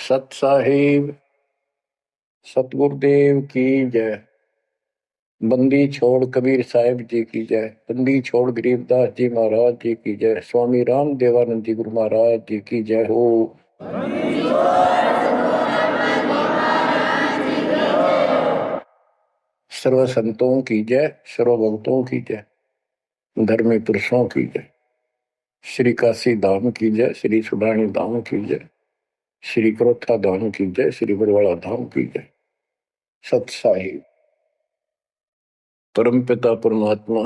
सत साहिब सतगुरुदेव की जय। बंदी छोड़ कबीर साहिब जी की जय। बंदी छोड़ गरीबदास जी महाराज जी की जय। स्वामी राम देवानंद जी गुरु महाराज जी की जय हो। सर्व संतों की जय, सर्व भक्तों की जय, धर्मी पुरुषों की जय। श्री काशी धाम की जय, श्री सुडानी धाम की जय, श्री क्रोथा धाम की जय, श्री बरवाड़ा धाम की जय। सत साहिब परम पिता परमात्मा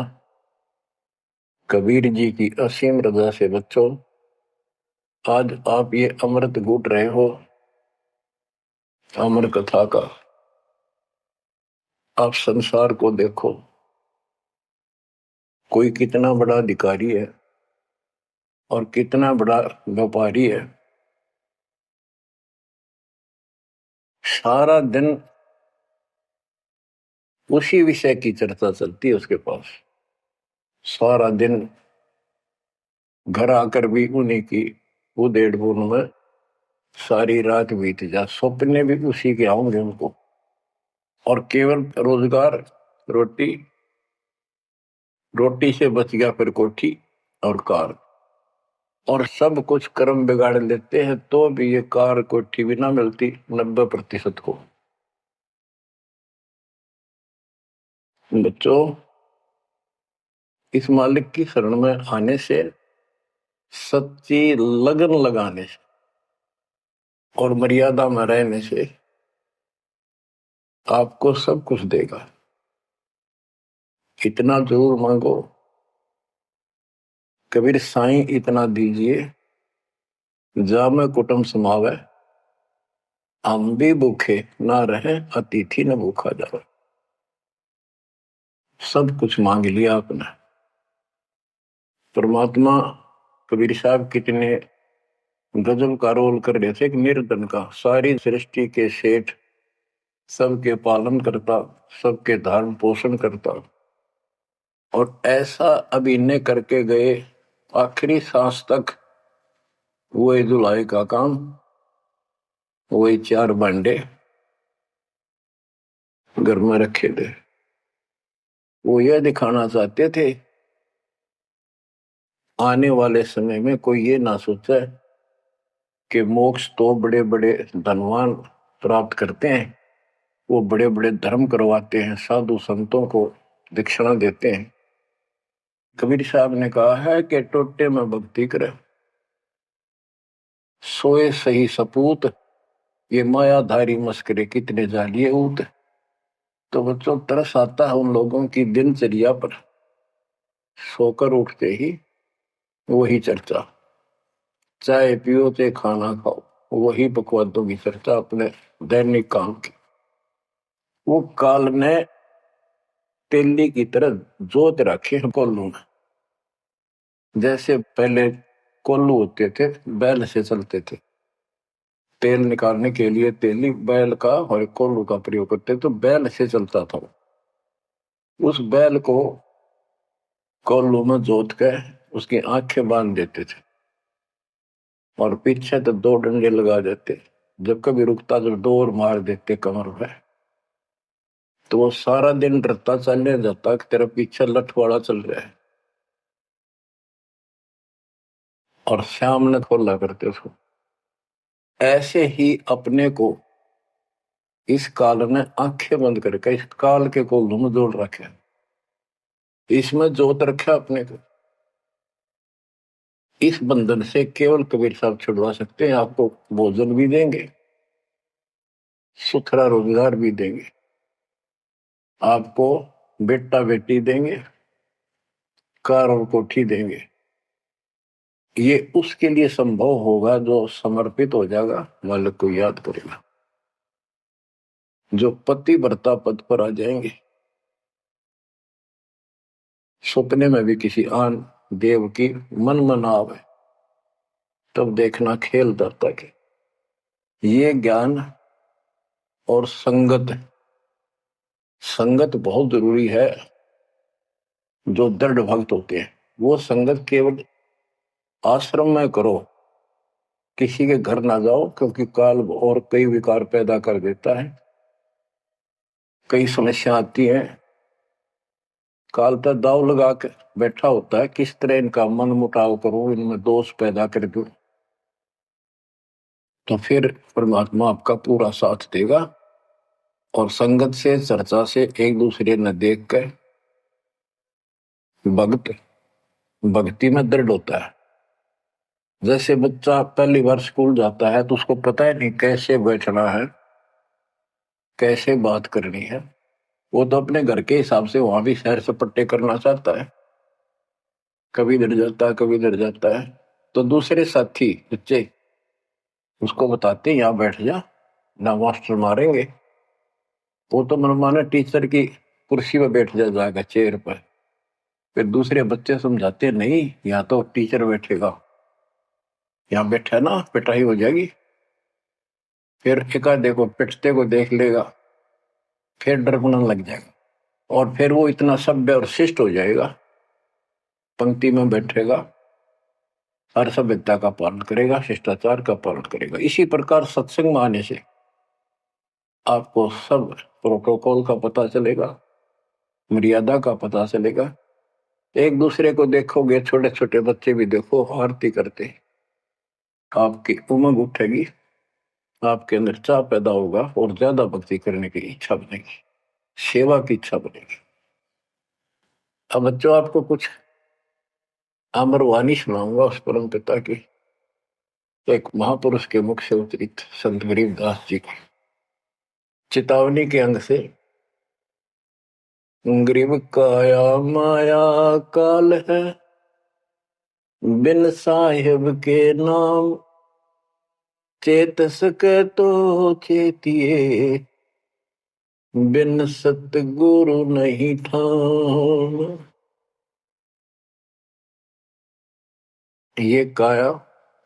कबीर जी की असीम रजा से बच्चों, आज आप ये अमृत घूट रहे हो अमर कथा का। आप संसार को देखो, कोई कितना बड़ा अधिकारी है और कितना बड़ा व्यापारी है। सारा दिन उसी विषय की चर्चा चलती है उसके पास। सारा दिन घर आकर भी उन्हीं की उधेड़ बुन में सारी रात बीत जा, सपने भी उसी के आऊंगे उनको। और केवल रोजगार, रोटी, रोटी से बच गया फिर कोठी और कार, और सब कुछ कर्म बिगाड़ लेते हैं तो भी ये कार कोठी भी ना मिलती 90% को। बच्चों, इस मालिक की शरण में आने से, सच्ची लगन लगाने से और मर्यादा में रहने से आपको सब कुछ देगा। इतना जरूर मांगो, कबीर साईं इतना दीजिए, जामे कुटुंब समावे, हम भी भूखे ना रहे, अतिथि न भूखा जावे। सब कुछ मांग लिया आपने। परमात्मा कबीर साहब कितने गजब का रोल कर रहे थे। एक निर्धन का, सारी सृष्टि के सेठ, सबके पालन करता, सबके धारण पोषण करता, और ऐसा अभिनय करके गए आखिरी सांस तक। वही दुलाई का काम, वही 4 भांडे घर में रखे थे। वो यह दिखाना चाहते थे आने वाले समय में कोई ये ना सोचे कि मोक्ष तो बड़े बड़े धनवान प्राप्त करते हैं, वो बड़े बड़े धर्म करवाते हैं, साधु संतों को दक्षिणा देते हैं। कबीर साहब ने कहा है कि टोटे में भक्ति करे, सोए सही सपूत, ये मायाधारी मस्करे कितने जालिए ऊत। तो बच्चों, तरस आता है उन लोगों की दिनचर्या पर। सोकर उठते ही वही चर्चा, चाय पियो चाहे खाना खाओ, वही बकवादों की चर्चा अपने दैनिक काम की। वो काल ने तेली की तरह जोत रखे हैं कोल्लू में। जैसे पहले कोल्लू होते थे, बैल से चलते थे, तेल निकालने के लिए तेली बैल का और कोल्लू का प्रयोग करते, तो बैल से चलता था। उस बैल को कोल्लू में जोत कर उसकी आंखें बांध देते थे और पीछे तो 2 डंडे लगा देते। जब कभी रुकता तो डोर मार देते कमर पे। तो वो सारा दिन डरता चलने जाता कि तेरा पीछे लठवाड़ा चल रहा है, और शाम ने खोला करते उसको। ऐसे ही अपने को इस काल ने आंखें बंद करके इस काल के कोल्लू में जोड़ रखे, इसमें जोत रखा अपने को। इस बंधन से केवल कबीर साहब छुड़वा सकते हैं। आपको भोजन भी देंगे, सुथरा रोजगार भी देंगे, आपको बेटा बेटी देंगे, कार और कोठी देंगे। ये उसके लिए संभव होगा जो समर्पित हो जाएगा, मालिक को याद करेगा। जो पति व्रता पद पर आ जाएंगे, सपने में भी किसी आन देव की मन मना आवे, तब देखना खेल दाता के। ये ज्ञान और संगत, संगत बहुत जरूरी है। जो दृढ़ भक्त होते हैं वो संगत केवल आश्रम में करो, किसी के घर ना जाओ, क्योंकि काल और कई विकार पैदा कर देता है, कई समस्या आती है। काल तो दाव लगा के बैठा होता है, किस तरह इनका मन मुटाव करूं, इनमें दोष पैदा कर दूं, तो फिर परमात्मा आपका पूरा साथ देगा। और संगत से, चर्चा से, एक दूसरे न देख कर भक्त भक्ति में दृढ़ होता है। जैसे बच्चा पहली बार स्कूल जाता है तो उसको पता है नहीं कैसे बैठना है, कैसे बात करनी है। वो तो अपने घर के हिसाब से वहां भी सैर सपट्टे करना चाहता है, कभी डर जाता है, कभी डर जाता है। तो दूसरे साथी बच्चे उसको बताते हैं यहाँ बैठ जा, ना मास्टर मारेंगे। वो तो मनमाना टीचर की कुर्सी पर बैठ जाएगा, चेयर पर। फिर दूसरे बच्चे समझाते हैं नहीं, यहाँ तो टीचर बैठेगा, यहाँ बैठा ना पिटाई हो जाएगी। फिर एक आधे को पिटते को देख लेगा, फिर डरना लग जाएगा, और फिर वो इतना सभ्य और शिष्ट हो जाएगा, पंक्ति में बैठेगा, हर सभ्यता का पालन करेगा, शिष्टाचार का पालन करेगा। इसी प्रकार सत्संग में आने से आपको सब प्रोटोकॉल का पता चलेगा, मर्यादा का पता चलेगा। एक दूसरे को देखोगे, छोटे छोटे बच्चे भी देखो आरती करते, आपकी उमंग उठेगी, आपके अंदर चाह पैदा होगा और ज्यादा भक्ति करने की इच्छा बनेगी, सेवा की इच्छा बनेगी। अब बच्चों आपको कुछ अमरवाणी सुनाऊंगा उस परम पिता की, एक महापुरुष के मुख से उतरित संत गरीबदास जी की चेतावनी के अंग से। गरीब काया माया काल है, बिन साहिब के नाम चेत सके तो चेतिए, बिन सतगुरु नहीं ठाम। ये काया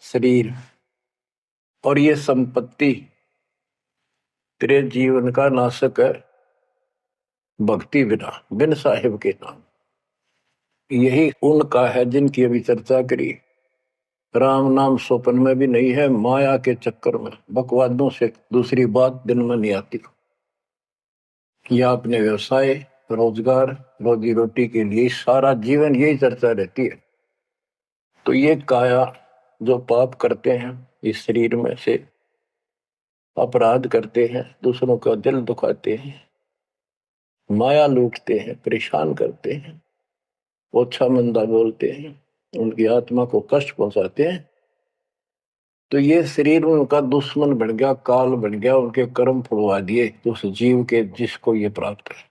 शरीर और ये संपत्ति तेरे जीवन का नाशक है, भक्ति बिना, बिन साहिब के नाम। यही उनका है जिनकी अभी चर्चा करी। राम नाम स्वप्न में भी नहीं है, माया के चक्कर में बकवादों से दूसरी बात दिन में नहीं आती। या अपने व्यवसाय, रोजगार, रोजी रोटी के लिए सारा जीवन यही चर्चा रहती है। तो ये काया जो पाप करते हैं, इस शरीर में से अपराध करते हैं, दूसरों का दिल दुखाते हैं, माया लूटते हैं, परेशान करते हैं, ओछा मंदा बोलते हैं, उनकी आत्मा को कष्ट पहुंचाते हैं, तो ये शरीर उनका दुश्मन बन गया, काल बन गया, उनके कर्म फुलवा दिए उस जीव के जिसको ये प्राप्त है।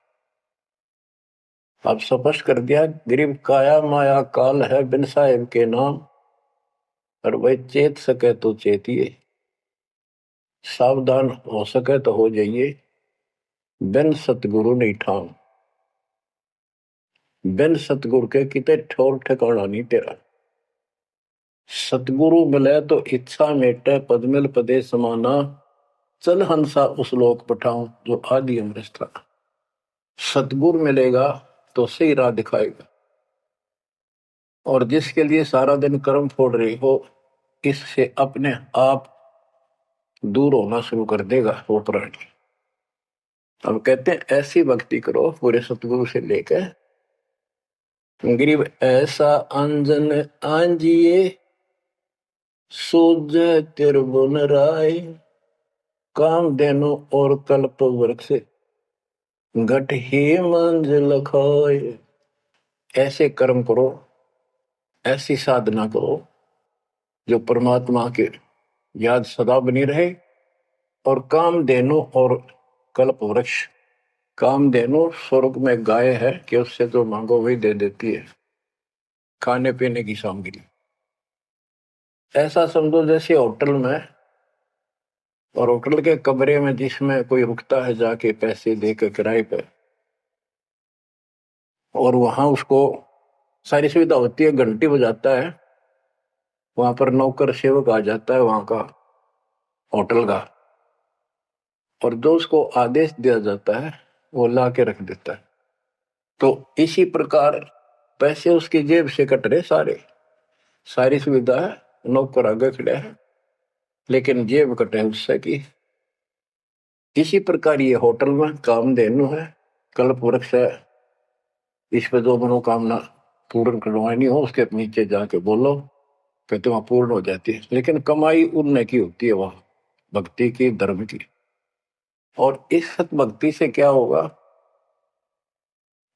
अब स्पष्ट कर दिया, गरीब काया माया काल है, बिन साहिब के नाम, और वह चेत सके तो चेतिए, सावधान हो सके तो हो जाइए, बिन सतगुरु नहीं ठाम। बिन सतगुरु के कितने ठोर ठिकाना नहीं तेरा। सतगुरु मिले तो इच्छा मेटे, पद मिल पदे समाना, चल हंसा उस लोक पठाऊं जो आदि अमृत था। सतगुरु मिलेगा तो सही राह दिखाएगा, और जिसके लिए सारा दिन कर्म फोड़ रही हो, इससे अपने आप दूर होना शुरू कर देगा वो प्राणी। अब कहते हैं ऐसी भक्ति करो पूरे सतगुरु से लेकर, गरीब ऐसा अंजन आंजिए, सूझ तिरबुन राय, काम देनो और कल्प वृक्ष, घट ही मंजिल खाए। ऐसे कर्म करो, ऐसी साधना करो जो परमात्मा के याद सदा बनी रहे, और काम देनो और कल्प वृक्ष। काम देनो स्वर्ग में गाय है कि उससे जो मांगो वही दे देती है, खाने पीने की सामग्री। ऐसा समझो जैसे होटल में, और होटल के कमरे में जिसमें कोई रुकता है जाके पैसे देकर किराए पे, और वहां उसको सारी सुविधा होती है, घंटी बजाता है, वहां पर नौकर सेवक आ जाता है वहां का होटल का, और जो उसको आदेश दिया जाता है वो ला के रख देता है। तो इसी प्रकार पैसे उसकी जेब से कट रहे सारे, सारी सुविधा है, नौकर आगे खड़े है, लेकिन जेब कटे उससे की। इसी प्रकार ये होटल में कामधेनु है, कल्प वृक्ष है। इस पे जो मनोकामना पूर्ण करवानी हो उसके नीचे जाके बोलो, फिर तो वहां पूर्ण हो जाती है। लेकिन कमाई उनने की होती है वहां, भक्ति की, धर्म की। और इस सत भक्ति से क्या होगा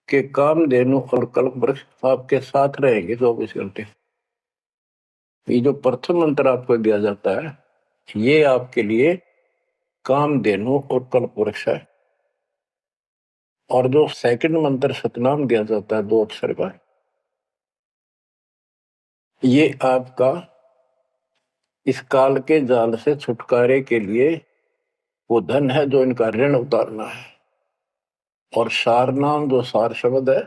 कि कामधेनु और कल्प वृक्ष आपके साथ रहेंगे 24 घंटे। ये जो प्रथम मंत्र आपको दिया जाता है, ये आपके लिए कामधेनु और कल्प वृक्ष है। और जो सेकंड मंत्र सतनाम दिया जाता है 2 अक्षर का, ये आपका इस काल के जाल से छुटकारे के लिए वो धन है जो इनका ऋण उतारना है। और सार नाम जो सार शब्द है,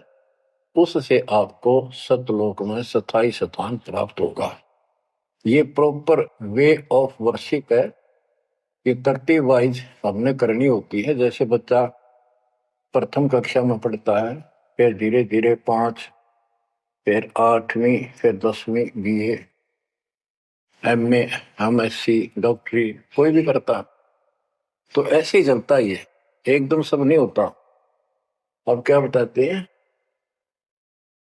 उससे आपको सतलोक में स्थायी स्थान प्राप्त होगा। ये प्रॉपर वे ऑफ वर्शिप है। ये तरतीब वाइज हमने करनी होती है। जैसे बच्चा प्रथम कक्षा में पढ़ता है, फिर धीरे धीरे 5, फिर 8वीं, फिर 10वीं BA, MA, MSc, डॉक्टरी कोई भी करता, तो ऐसे ही चलता ही है, एकदम सब नहीं होता। अब क्या बताते हैं,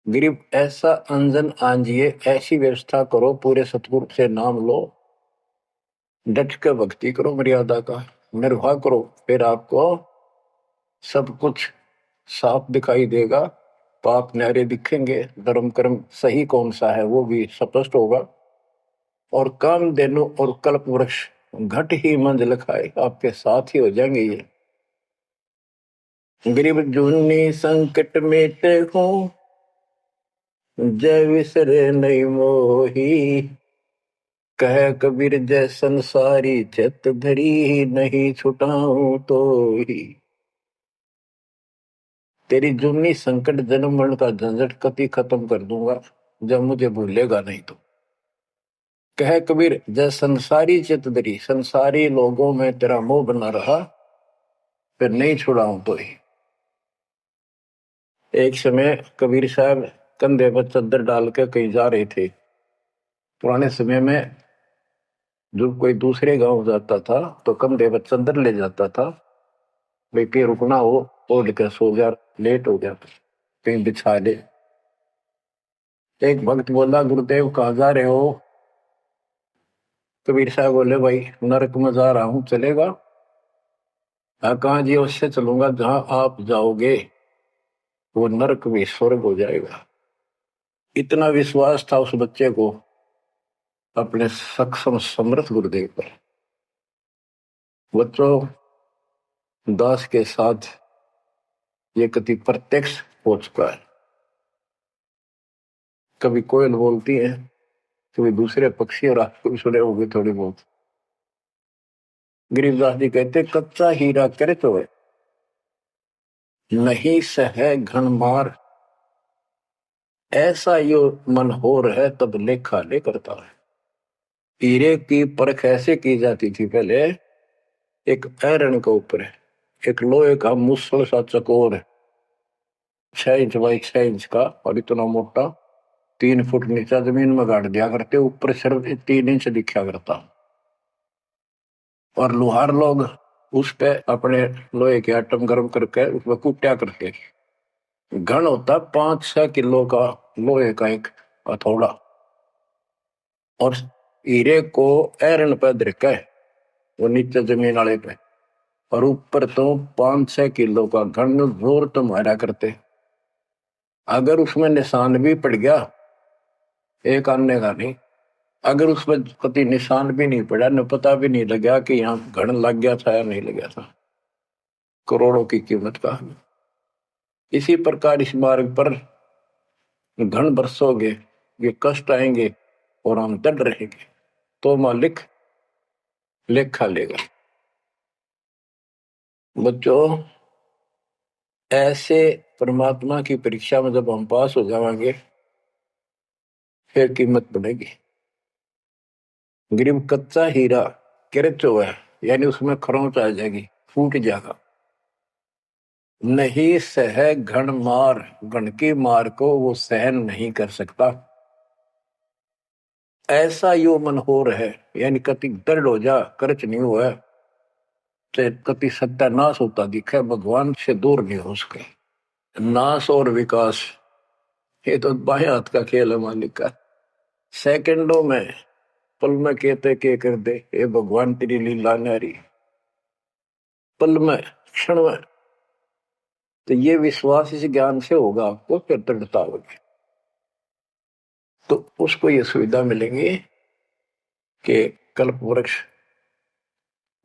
गरीब ऐसा अंजन आंजिए, ऐसी व्यवस्था करो, पूरे सतगुरु से नाम लो, डट के भक्ति करो, मर्यादा का निर्वाह करो, फिर आपको सब कुछ साफ दिखाई देगा। पाप न्यारे दिखेंगे, धर्म कर्म सही कौन सा है वो भी स्पष्ट होगा। और कामधेनु और कल्प वृक्ष घट ही मंजिल खाए, आपके साथ ही हो जाएंगे ये। गरीब जूनी संकट मेटे हो, जय विसरे नहीं मोही, कह कबीर जय संसारी, चित धरी नहीं छुटाऊं तो ही। तेरी जूनी संकट जन्म मरण का झंझट कति खत्म कर दूंगा जब मुझे भूलेगा नहीं तो। कह कबीर जय संसारी चित धरी, संसारी लोगों में तेरा मोह बना रहा, फिर नहीं छुड़ाऊं तो ही। एक समय कबीर साहब कंधे पर चद्दर डाल के कहीं जा रहे थे। पुराने समय में जब कोई दूसरे गांव जाता था तो कंधे पर चद्दर ले जाता था, भाई कहीं रुकना हो, ओढ़ के सो जा, लेट हो गया कहीं बिछा ले। एक भक्त बोला, गुरुदेव कहाँ जा रहे हो? कबीर साहब बोले, भाई नरक में जा रहा हूं, चलेगा? कहाँ जी? उससे चलूंगा जहां आप जाओगे वो नरक भी स्वर्ग हो जाएगा। इतना विश्वास था उस बच्चे को अपने सक्षम समर्थ गुरुदेव पर। बच्चों, दास के साथ ये कति प्रत्यक्ष हो चुका है। कभी कोयल बोलती है, कभी दूसरे पक्षी, और आपको भी सुने होंगे थोड़ी बहुत। गरीबदास जी कहते, कच्चा हीरा करे तो नहीं सह घन मार, ऐसा यो मन होर है तब लेखा ले करता है। हीरे की परख ऐसे की जाती थी पहले, एक ऐरण के ऊपर है, एक लोहे का मुसल सा चकोर है, 6 इंच बाई 6 इंच का, और इतना मोटा, 3 फुट नीचा जमीन में गाड़ दिया करते, ऊपर सिर्फ 3 इंच दिखा करता। और लोहार लोग उस पे अपने लोहे के आइटम गर्म करके उसमें कुट्या करते। घन होता 5-6 किलो का लोहे का एक हथौड़ा, और हीरे को ऐरन पे धरके वो नीचे जमीन वाले पे, और ऊपर तो 5-6 किलो का घन जोर तो मारा करते। अगर उसमें निशान भी पड़ गया, एक आने का नहीं, अगर उसमें कति निशान भी नहीं पड़ा, न पता भी नहीं लगा कि यहाँ घन लग गया था या नहीं लग गया था, करोड़ों की कीमत का। इसी प्रकार इस मार्ग पर घन बरसोगे, ये कष्ट आएंगे और हम डट रहेंगे, तो मालिक लेखा लेगा। बच्चों, ऐसे परमात्मा की परीक्षा में जब हम पास हो जाएंगे, फिर कीमत बढ़ेगी। गरीब कच्चा हीरा किरचो है, यानी उसमें खरोंच आ जाएगी, फूट जाएगा। नहीं सह घन मार, घन की मार को वो सहन नहीं कर सकता। ऐसा यो मन हो रहा है, यानी कति दृढ़ हो जा, कर्च नहीं हुआ तो कति सत्यानाश होता दिखे, भगवान से दूर नहीं हो सके। नाश और विकास ये तो बाएं हाथ का खेल है मालिक का। सेकंडों में, पल में कहते के कर दे, ये भगवान तेरी लीला न्यारी, पल में, क्षण में। तो ये विश्वास इस ज्ञान से होगा आपको, फिर दृढ़ता होगी। तो उसको ये सुविधा मिलेंगी कि कल्प वृक्ष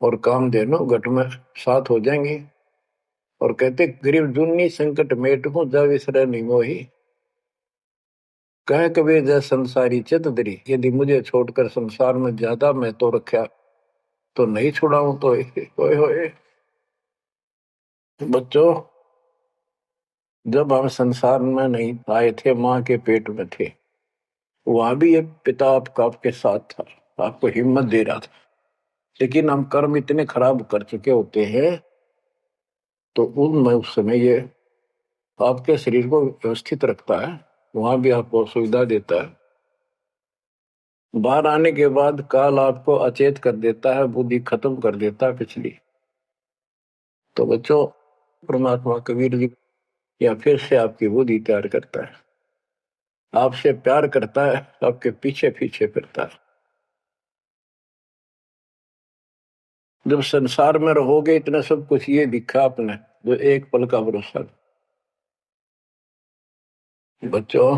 और कामधेनु घट में साथ हो जाएंगे। और कहते गरीब जुन्नी संकट मेट हूं जा विसरे नहीं मोही, कह कबीर जय संसारी चित दरी, यदि मुझे छोड़कर संसार में ज्यादा मैं तो रखा तो नहीं छुड़ाऊं तो होए होए। बच्चों, जब हम संसार में नहीं आए थे, माँ के पेट में थे, वहां भी एक पिता आपका आपके साथ था, आपको हिम्मत दे रहा था। लेकिन हम कर्म इतने खराब कर चुके होते हैं, तो उनमें उस समय ये आपके शरीर को व्यवस्थित रखता है, वहां भी आपको सुविधा देता है। बाहर आने के बाद काल आपको अचेत कर देता है, बुद्धि खत्म कर देता है पिछली। तो बच्चों, परमात्मा कबीर जी या फिर से आपकी बुद्धि तैयार करता है, आपसे प्यार करता है, आपके पीछे पीछे फिरता है। जब संसार में रहोगे, इतना सब कुछ ये दिखा आपने, जो एक पल का भरोसा। बच्चों,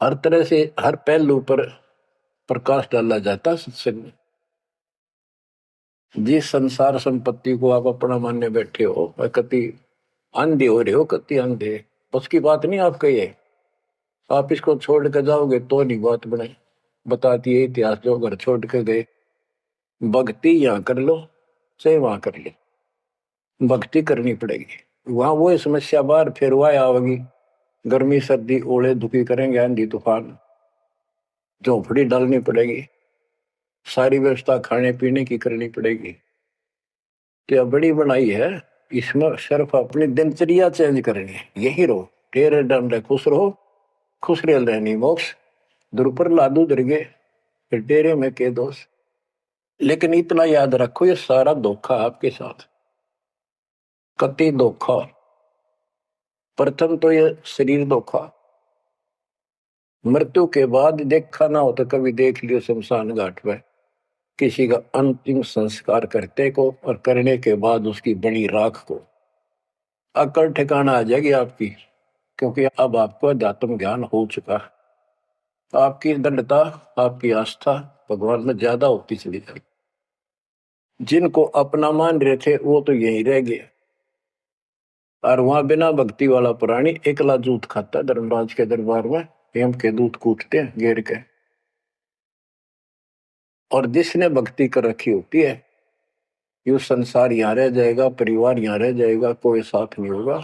हर तरह से हर पहलू पर प्रकाश डाला जाता है सत्संग में। जिस संसार संपत्ति को आप अपना मानने बैठे हो, कति अंधे हो रहे हो, कति अंधे, उसकी बात नहीं आपका ये। आप इसको छोड़ कर जाओगे तो नहीं बात बने। बताती है इतिहास, जो घर छोड़ के गए, भक्ति यहाँ कर लो चाहे वहां कर लो, भक्ति करनी पड़ेगी। वहां वो समस्या बार फिर वह आवेगी, गर्मी सर्दी ओले दुखी करेंगे, आंधी तूफान, झोंपड़ी डालनी पड़ेगी, सारी व्यवस्था खाने पीने की करनी पड़ेगी। तो बड़ी बनाई है, इसमें सिर्फ अपनी दिनचर्या चेंज करनी है। यही रहो, टेरे डंडे खुश रहो, खुश रह रहनी मोक्ष, दुर्पर लादू दरगे, फिर डेरे में के दोष। लेकिन इतना याद रखो, ये सारा धोखा आपके साथ, कति धोखा। प्रथम तो ये शरीर धोखा, मृत्यु के बाद देखा ना हो तो कभी देख लियो शमशान घाट में किसी का अंतिम संस्कार करते को, और करने के बाद उसकी बड़ी राख को। अकल ठिकाना आ जाएगी आपकी, क्योंकि अब आपको अध्यात्म ज्ञान हो चुका है। आपकी दृढ़ता, आपकी आस्था भगवान में ज्यादा होती चली जाएगी। जिनको अपना मान रहे थे वो तो यही रह गए, और वहां बिना भक्ति वाला प्राणी एकला जूत खाता, धर्मराज के दरबार में हेम के दूत कूटते हैं घेर के। और जिसने भक्ति कर रखी होती है, ये संसार यहाँ रह जाएगा, परिवार यहाँ रह जाएगा, कोई साथ नहीं होगा।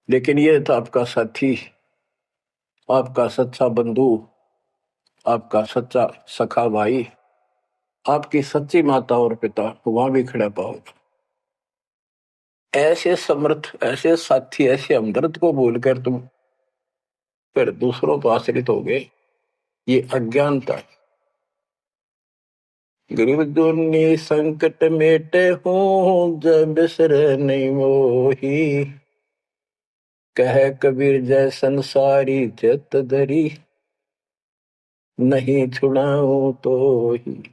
लेकिन ये तो आपका साथी, आपका सच्चा बंधु, आपका सच्चा सखा भाई, आपकी सच्ची माता और पिता वहां भी खड़ा पाओगे। ऐसे समर्थ, ऐसे साथी, ऐसे हमदर्द को भूलकर तुम फिर दूसरों पर आश्रित हो गए, ये अज्ञानता है। गरीब दुनी संकट मेटे हूं जब बिसर नहीं मोही, कह कबीर जय संसारी चित धरी, नहीं छुड़ाऊं तो ही।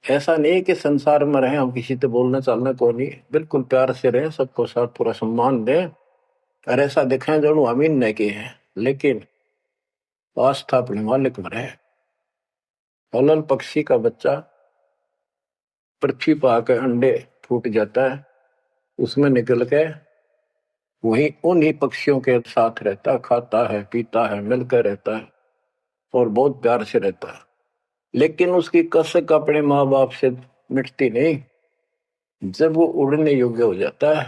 ऐसा नहीं कि संसार में रहे हम किसी से बोलना चालना को नहीं, बिल्कुल प्यार से रहे, सबको साथ पूरा सम्मान दें, और ऐसा दिखाएं जो हम इन नहीं किए हैं, लेकिन आस्था अपने मालिक में रहे। हलल पक्षी का बच्चा पृथ्वी पर आकर अंडे फूट जाता है, उसमें निकल के वही उन्हीं पक्षियों के साथ रहता, खाता है, पीता है, मिलकर रहता है और बहुत प्यार से रहता है। लेकिन उसकी कसक अपने माँ बाप से मिटती नहीं। जब वो उड़ने योग्य हो जाता है,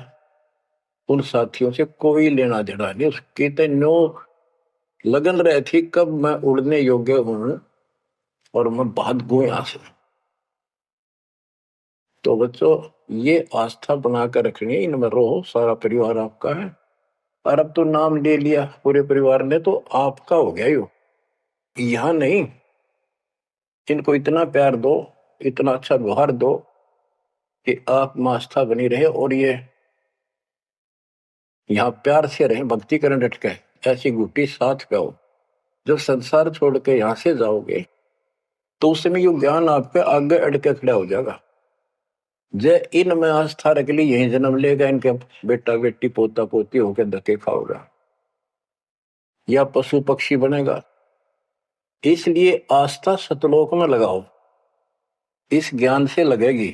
उन साथियों से कोई लेना देना नहीं, उसकी तो नो लगन रही थी कब मैं उड़ने योग्य हूं और मैं भाग गूं यहां से। तो बच्चों, ये आस्था बनाकर रखनी है, इनमें रहो, सारा परिवार आपका है। और अब तो नाम ले लिया पूरे परिवार ने, तो आपका हो गया यो। यहां नहीं, इनको इतना प्यार दो, इतना अच्छा व्यवहार दो कि आप में आस्था बनी रहे और ये यहाँ प्यार से रहे, भक्ति करने डट के, ऐसी गुटी साथ पाओ। जब संसार छोड़ के यहां से जाओगे तो उस समय ये ज्ञान आपके आगे अड़के खड़ा हो जाएगा। जय इनमें आस्था रख ली, यही जन्म लेगा, इनके बेटा बेटी पोता पोती होकर धक्के खाओगा या पशु पक्षी बनेगा। इसलिए आस्था सतलोक में लगाओ, इस ज्ञान से लगेगी।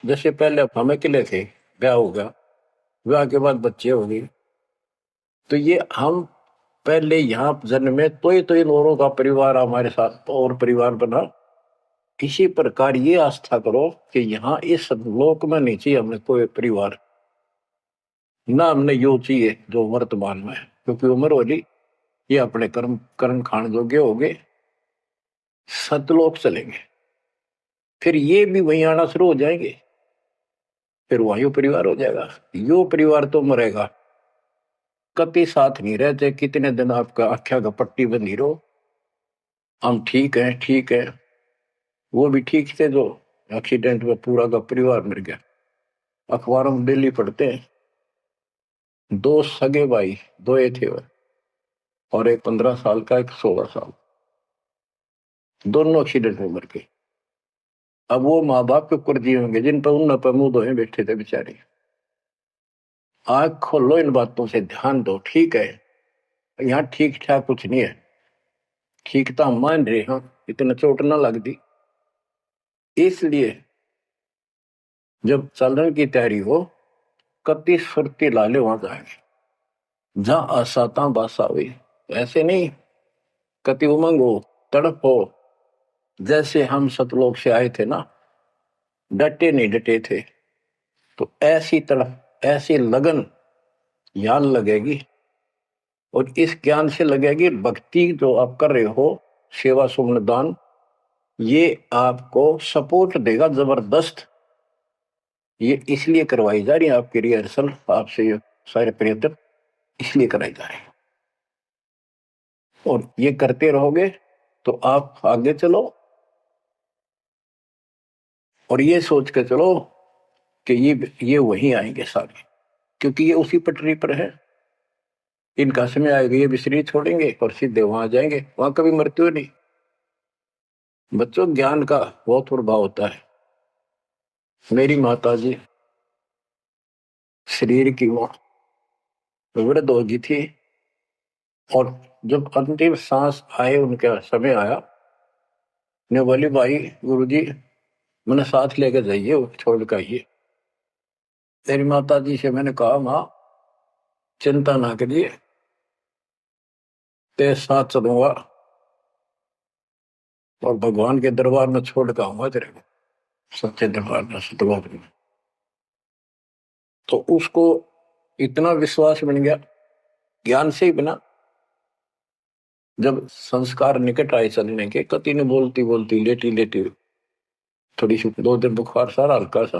जैसे पहले हम अकेले थे, ब्याह होगा, ब्याह के बाद बच्चे होंगे, तो ये हम पहले यहाँ जन्म में तो इन औरों का परिवार हमारे साथ और परिवार बना। इसी प्रकार ये आस्था करो कि यहाँ इस लोक में नहीं चाहिए हमें कोई परिवार, ना हमने यो चाहिए जो वर्तमान में है, क्योंकि उम्र वाली ये अपने कर्म कर्म खान योग्य हो गए, सतलोक चलेंगे, फिर ये भी वहीं आना शुरू हो जाएंगे, फिर वहीं परिवार हो जाएगा। यो परिवार तो मरेगा, कभी साथ नहीं रहते, कितने दिन आपका आख्या का पट्टी बंधी रहो, हम ठीक है ठीक है। वो भी ठीक थे जो एक्सीडेंट में पूरा का परिवार मर गया। अखबारों में डेली पढ़ते हैं, 2 सगे भाई, 2 थे वह, और एक 15 साल का, एक 16 साल, दोनों एक्सीडेंट में मर गए। अब वो माँ बाप के ऊपर जी होंगे जिन पर उन पर मुंह धोए बैठे थे बेचारे। आंख खोलो, इन बातों से ध्यान दो। ठीक है, यहाँ ठीक ठाक कुछ नहीं है, ठीक तो हम मान रहे हैं, इतना चोट ना लग दी। इसलिए जब चलने की तैयारी हो, कति सुरती लाले वहां जाएंगे जहां आसाता बासा हुई। ऐसे नहीं कति उमंग हो, तड़प हो, जैसे हम सतलोक से आए थे ना, डटे नहीं डटे थे, तो ऐसी तड़प ऐसी लगन यान लगेगी। और इस ज्ञान से लगेगी भक्ति जो आप कर रहे हो, सेवा सुमन दान, ये आपको सपोर्ट देगा जबरदस्त। ये इसलिए करवाई जा रही है आपकी रिहर्सल, आपसे ये सारे प्रयत्न इसलिए कराई जा रहे हैं, और ये करते रहोगे तो आप आगे चलो और ये सोच के चलो कि ये वहीं आएंगे सारे, क्योंकि ये उसी पटरी पर है। इनका समय आएगा, ये भी शरीर छोड़ेंगे और सीधे वहां जाएंगे, वहां कभी मृत्यु नहीं। बच्चों, ज्ञान का बहुत प्रभाव होता है। मेरी माता जी शरीर की वो वृद्ध हो गई थी, और जब अंतिम सांस आए, उनका समय आया, ने बोली भाई गुरुजी मैंने साथ लेकर जाइए, छोड़ कर आइए। तेरी माता जी से मैंने कहा, माँ चिंता ना करिए, तेरे साथ चलूंगा और भगवान के दरबार में छोड़ कर आऊंगा तेरे को, सच्चे दरबार में, सतलोक में। तो उसको इतना विश्वास बन गया ज्ञान से ही बना। जब संस्कार निकट आए चलने के, कति ने बोलती बोलती लेटी लेटी, थोड़ी सी 2 दिन बुखार सारा हल्का सा,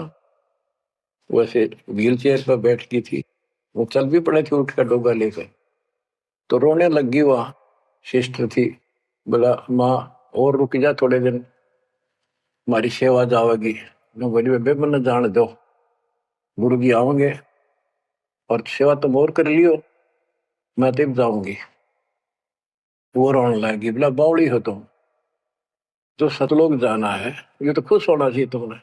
वैसे व्हील चेयर पर बैठ की थी, वो चल भी पड़े थे उठ कर डोगा लेकर, तो रोने लगी। वहां सिस्टर थी, बोला माँ और रुक जा थोड़े दिन, हमारी सेवा जाओगी। बोली बेबे मैंने जान दो, गुरु जी आओगे और सेवा तुम और कर लियो, मैं तब जाऊंगी। वो रोने लगी, बोला बावड़ी हो तुम, जो सतलोक जाना है ये तो खुश होना चाहिए तुमने,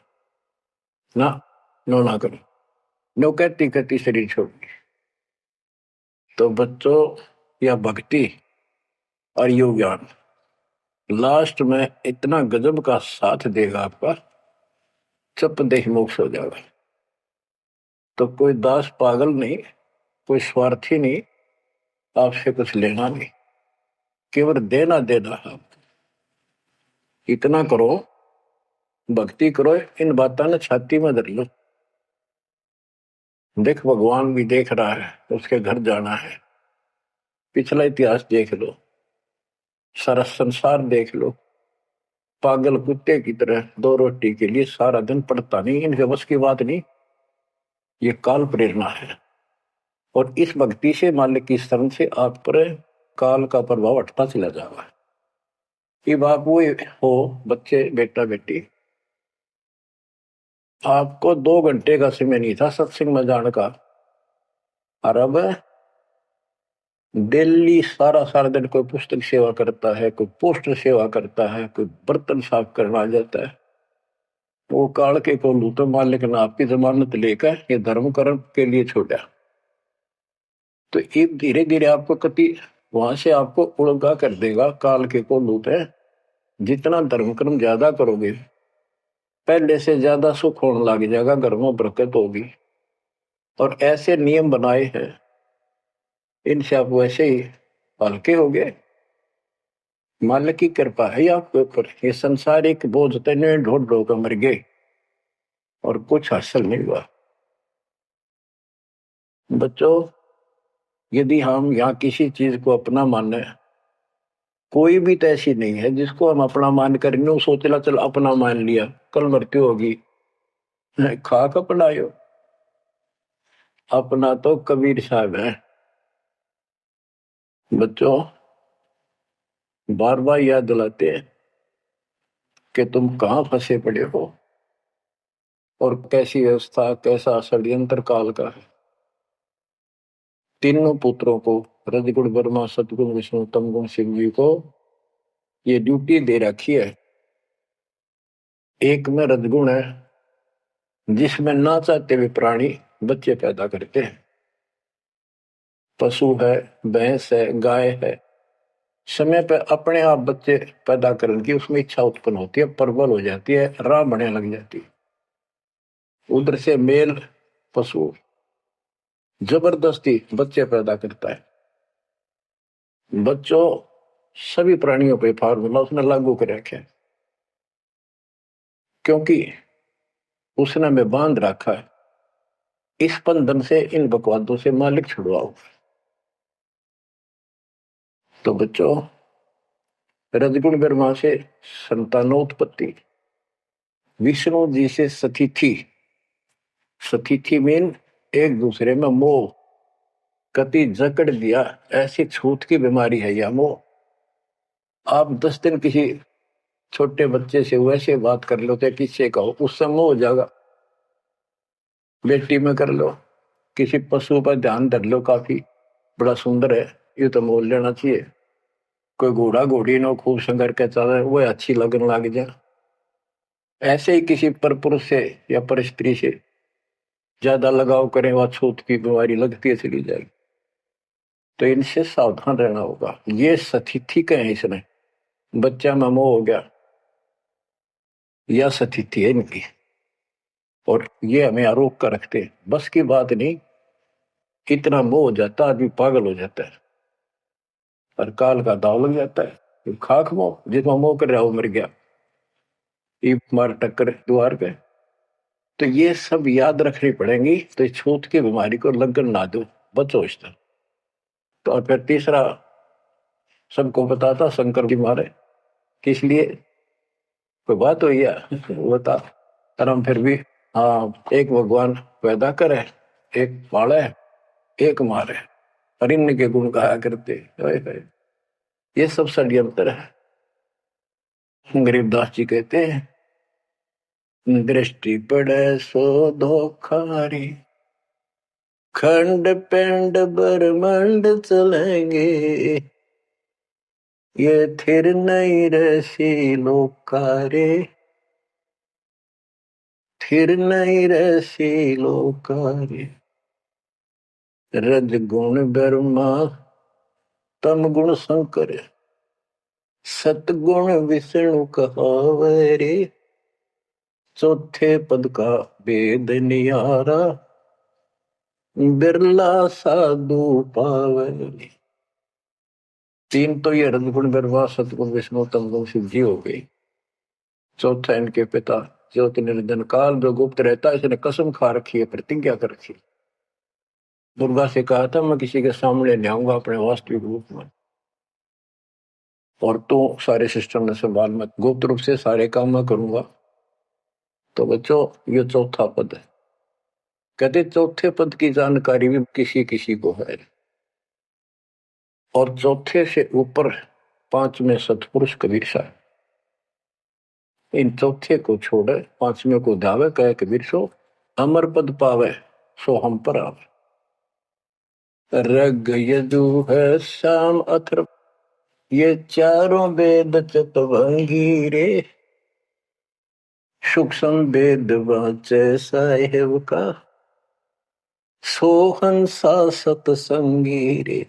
ना नो ना करो। नो कहती कहती शरीर छोड़ दी। तो बच्चों, या भक्ति और योग ज्ञान लास्ट में इतना गजब का साथ देगा आपका, चप देह मोक्ष हो जाएगा। तो कोई दास पागल नहीं, कोई स्वार्थी नहीं, आपसे कुछ लेना नहीं, केवल देना देना है। इतना करो, भक्ति करो, इन बातों ने छाती में धर लो। देख भगवान भी देख रहा है, उसके घर जाना है, पिछला इतिहास देख लो, सारा संसार देख लो। पागल कुत्ते की तरह 2 रोटी के लिए सारा दिन पड़ता नहीं, इनके बस की बात नहीं, ये काल प्रेरणा है। और इस भक्ति से, मालिक की शरण से आप पर काल का प्रभाव हटता चला जाएगा। कि आप वो हो बच्चे बेटा बेटी, आपको 2 घंटे का समय नहीं था सत्संग में जाने का, और अब डेली सारा सारा दिन कोई पुस्तक सेवा करता है, कोई पोस्टर सेवा करता है, कोई बर्तन साफ करना आ जाता है। वो काल के को लू तो मालिक ने आपकी जमानत लेकर ये धर्म कर्म के लिए छोड़ा। तो ये धीरे धीरे आपको कति वहां से आपको उड़गा कर देगा काल के को लूट है। जितना धर्म कर्म ज्यादा करोगे पहले से ज्यादा सुख होने लग जाएगा, घर में बरकत होगी। और ऐसे नियम बनाए हैं, इनसे आप वैसे ही हल्के हो गए। मालिक की कृपा है आपके ऊपर। ये संसारिक बोझ तने ढोड़ ढो कर मर गए और कुछ हासिल नहीं हुआ। बच्चों, यदि हम यहाँ किसी चीज को अपना माने, कोई भी तो ऐसी नहीं है जिसको हम अपना मान कर सोचला चल अपना मान लिया कल मृत्यु होगी, खाक अपनायो। अपना तो कबीर साहब है। बच्चों, बार बार याद दिलाते हैं कि तुम कहाँ फंसे पड़े हो और कैसी व्यवस्था, कैसा षड्यंत्र काल का है। तीनों पुत्रों को, रजगुण ब्रह्मा सतगुण विष्णु तमगुण शिव जी को ये ड्यूटी दे रखी है। एक में रजगुण है जिसमें ना चाहते हुए प्राणी बच्चे पैदा करते हैं। पशु है, भैंस है, गाय है, समय पे अपने आप बच्चे पैदा करने की उसमें इच्छा उत्पन्न होती है, प्रबल हो जाती है, राह बढ़ने लग जाती है। उधर से मेल पशु जबरदस्ती बच्चे पैदा करता है। बच्चों, सभी प्राणियों पे फार्मूला उसने लागू कर रखा है, क्योंकि उसने हमें बांध रखा है। इस बंधन से, इन बकवादों से मालिक छुड़वाओ। तो बच्चों, रजगुण ब्रह्मा से संतानोत्पत्ति, विष्णु जी से सतिथि, सतिथि मीन एक दूसरे में मोह, कति जकड़ दिया, ऐसी छूत की बीमारी है यह मोह। आप 10 दिन किसी छोटे बच्चे से वैसे बात कर लो तो किससे कहो, उससे मोह हो जाएगा। बेटी में कर लो, किसी पशु पर ध्यान धर लो, काफी बड़ा सुंदर है, ये तो मोल लेना चाहिए। कोई घोड़ा घोड़ी नो खूब संगर के चल वो अच्छी लगने लग जाए। ऐसे ही किसी पर पुरुष से या पर स्त्री से ज्यादा लगाव करें, वह छूत की बीमारी लगती है चली जाएगी। तो इनसे सावधान रहना होगा। ये सतिथि कहे इसने, बच्चा में मोह हो गया, यह सतिथि है इनकी, और ये हमें आरोप कर रखते हैं। बस की बात नहीं, इतना मोह हो जाता आदमी पागल हो जाता है और काल का दाव लग जाता है। खाक मोह, जिसमें मोह कर रहा वो मर गया, ये मार टक्कर द्वार पे। तो ये सब याद रखनी पड़ेंगी, तो इस छूत की बीमारी को लगन ना दो, बचो इससे। तो और फिर तीसरा सबको बताता शंकर जी मारे किस लिए, कोई बात हुई है बता। और हम फिर भी, हाँ, एक भगवान पैदा करे, एक पाले, एक मारे, और इनके गुण गाया करते। ये सब षड्यंत्र है। गरीबदास जी कहते हैं, दृष्टि पड़े सो धोखारी, खंड पिंड ब्रह्मांड चलेंगे, ये थिर नहीं रसी लोकारे, थिर नहीं रसी लोकारे। रज गुण ब्रह्मा तम गुण शंकर, सतगुण विष्णु कहावरे, चौथे पद का वेद नियारा, बिरला साधु पावनी। तीन तो ये रजगुण ब्रह्मा सतगुण विष्णु तमगुण शिव जी हो गई। चौथा इनके पिता ज्योति निरंजन काल जो गुप्त रहता है, इसने कसम खा रखी है, प्रतिज्ञा कर रखी। दुर्गा से कहा था मैं किसी के सामने नहीं आऊंगा अपने वास्तविक रूप में, और तो सारे सिस्टम ने संभाल, मैं गुप्त रूप से सारे काम मैं करूंगा। तो बच्चों, ये चौथा पद है। कहते चौथे पद की जानकारी भी किसी किसी को है, और चौथे से ऊपर पांचवें सतपुरुष कबीर साहब। इन चौथे को छोड़े पांचवें को धावे, कहे कबीर सो अमर पद पावे सो हम पर आवे। रग यजु है शाम अथर्व ये चारों वेद चतुर्भंगी रे, सूक्ष्म वेद वाचे साहेब का सोहन सा सतसंगी रे।